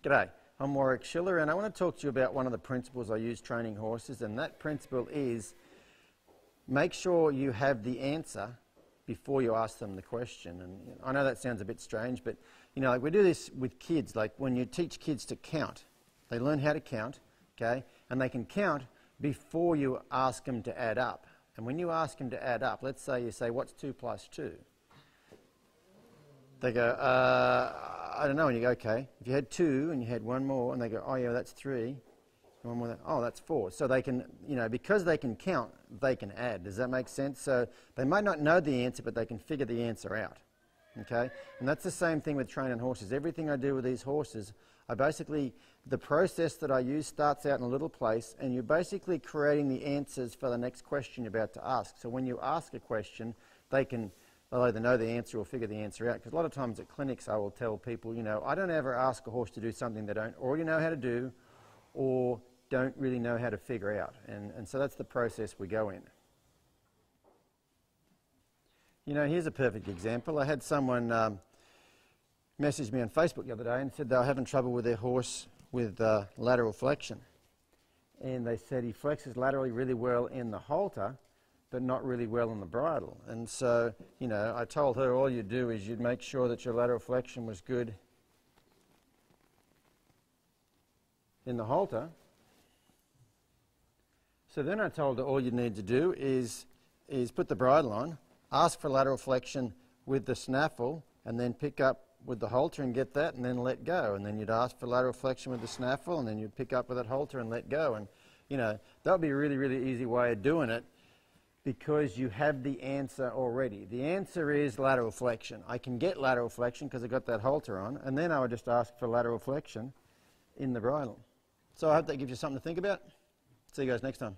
G'day, I'm Warwick Schiller and I want to talk to you about one of the principles I use training horses, and that principle is make sure you have the answer before you ask them the question. And I know that sounds a bit strange, but like we do this with kids. Like when you teach kids to count, they learn how to count, okay? And they can count before you ask them to add up. And when you ask them to add up, let's say you say, what's 2 plus 2? They go, I don't know, and you go, okay. If you had 2 and you had 1 more, and they go, oh yeah, that's 3, and 1 more, oh, that's 4. So they can, because they can count, they can add. Does that make sense? So they might not know the answer, but they can figure the answer out, okay? And that's the same thing with training horses. Everything I do with these horses, the process that I use starts out in a little place, and you're basically creating the answers for the next question you're about to ask. So when you ask a question, they'll either know the answer or figure the answer out. Because a lot of times at clinics I will tell people, I don't ever ask a horse to do something they don't already know how to do or don't really know how to figure out. And so that's the process we go in. Here's a perfect example. I had someone message me on Facebook the other day and said they were having trouble with their horse with lateral flexion. And they said he flexes laterally really well in the halter, but not really well in the bridle. And so, I told her all you'd do is you'd make sure that your lateral flexion was good in the halter. So then I told her all you need to do is put the bridle on, ask for lateral flexion with the snaffle, and then pick up with the halter and get that, and then let go. And then you'd ask for lateral flexion with the snaffle, and then you'd pick up with that halter and let go. And, that would be a really, really easy way of doing it, because you have the answer already. The answer is lateral flexion. I can get lateral flexion because I've got that halter on, and then I would just ask for lateral flexion in the bridle. So I hope that gives you something to think about. See you guys next time.